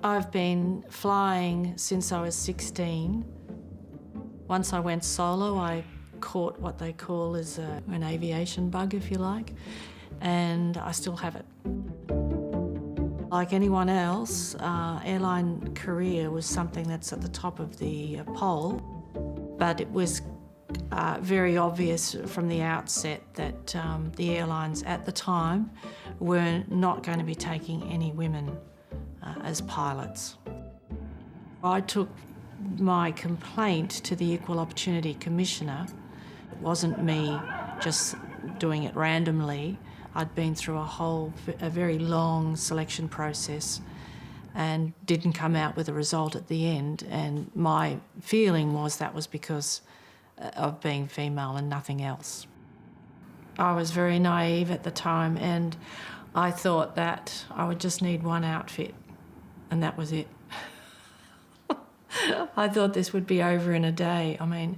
I've been flying since I was 16. Once I went solo, I caught what they call as an aviation bug, if you like, and I still have it. Like anyone else, airline career was something that's at the top of the poll, but it was very obvious from the outset that the airlines at the time were not going to be taking any women as pilots. I took my complaint to the Equal Opportunity Commissioner. It wasn't me just doing it randomly. I'd been through a very long selection process and didn't come out with a result at the end, and my feeling was that was because of being female and nothing else. I was very naive at the time, and I thought that I would just need one outfit, and that was it. I thought this would be over in a day. I mean,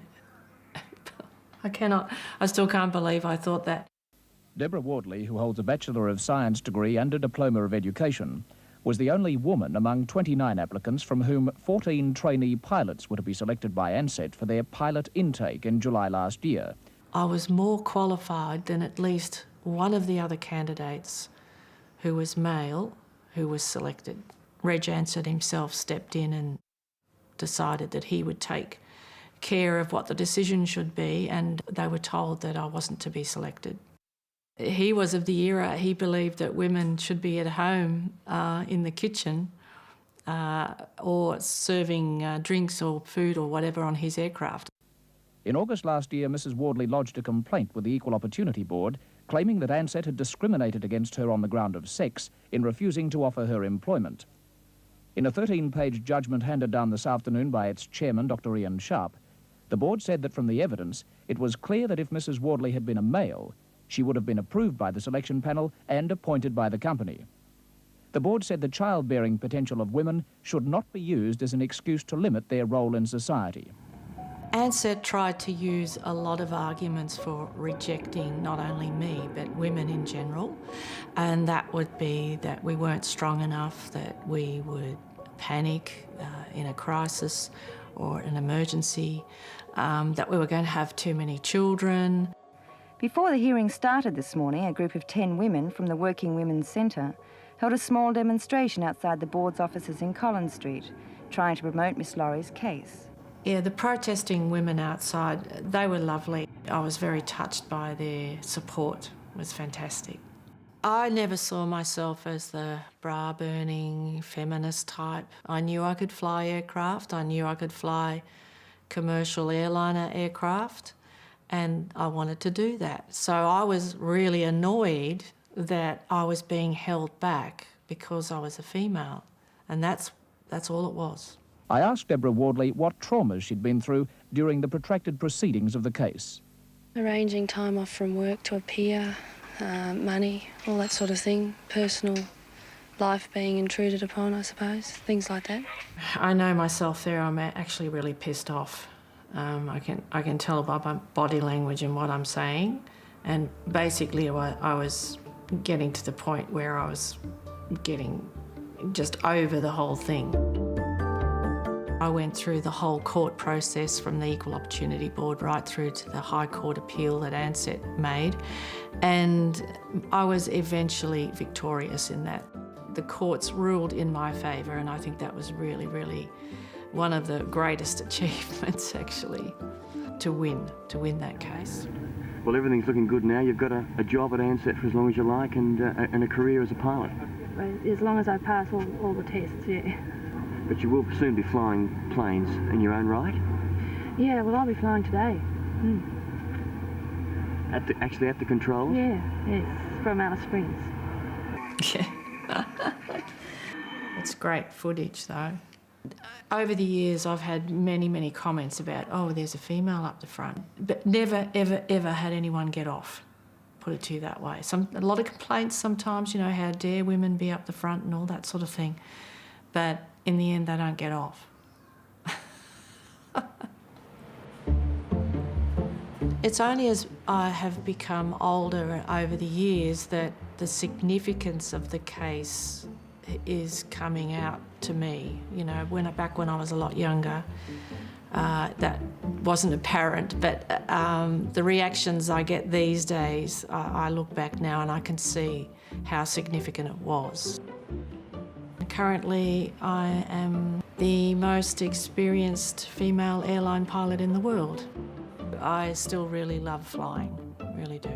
I still can't believe I thought that. Deborah Lawrie, who holds a Bachelor of Science degree and a Diploma of Education, was the only woman among 29 applicants from whom 14 trainee pilots were to be selected by Ansett for their pilot intake in July last year. I was more qualified than at least one of the other candidates who was male, who was selected. Reg Ansett himself stepped in and decided that he would take care of what the decision should be, and they were told that I wasn't to be selected. He was of the era, he believed that women should be at home in the kitchen or serving drinks or food or whatever on his aircraft. In August last year, Mrs. Lawrie lodged a complaint with the Equal Opportunity Board claiming that Ansett had discriminated against her on the ground of sex in refusing to offer her employment. In a 13-page judgment handed down this afternoon by its chairman, Dr. Ian Sharp, the board said that from the evidence, it was clear that if Mrs. Lawrie had been a male, she would have been approved by the selection panel and appointed by the company. The board said the childbearing potential of women should not be used as an excuse to limit their role in society. Ansett tried to use a lot of arguments for rejecting not only me, but women in general, and that would be that we weren't strong enough, that we would panic in a crisis or an emergency, that we were going to have too many children. Before the hearing started this morning, a group of 10 women from the Working Women's Centre held a small demonstration outside the board's offices in Collins Street, trying to promote Miss Laurie's case. Yeah, the protesting women outside, they were lovely. I was very touched by their support. It was fantastic. I never saw myself as the bra-burning feminist type. I knew I could fly aircraft. I knew I could fly commercial airliner aircraft, and I wanted to do that. So I was really annoyed that I was being held back because I was a female, and that's all it was. I asked Deborah Lawrie what traumas she'd been through during the protracted proceedings of the case. Arranging time off from work to appear, money, all that sort of thing, personal life being intruded upon, I suppose, things like that. I know myself there, I'm actually really pissed off. I can tell by my body language and what I'm saying, and basically I was getting to the point where I was getting just over the whole thing. I went through the whole court process from the Equal Opportunity Board right through to the High Court appeal that Ansett made, and I was eventually victorious in that. The courts ruled in my favour, and I think that was really, really one of the greatest achievements, actually, to win that case. Well, everything's looking good now. You've got a job at Ansett for as long as you like, and a career as a pilot. As long as I pass all the tests, yeah. But you will soon be flying planes in your own right? Yeah, well, I'll be flying today. Actually at the controls? Yeah, yes, from Alice Springs. Yeah. It's great footage, though. Over the years, I've had many, many comments about, oh, there's a female up the front, but never, ever, ever had anyone get off, put it to you that way. A lot of complaints sometimes, you know, how dare women be up the front and all that sort of thing. But in the end, they don't get off. It's only as I have become older over the years that the significance of the case is coming out to me. You know, back when I was a lot younger, that wasn't apparent, but the reactions I get these days, I look back now and I can see how significant it was. Currently, I am the most experienced female airline pilot in the world. I still really love flying, really do.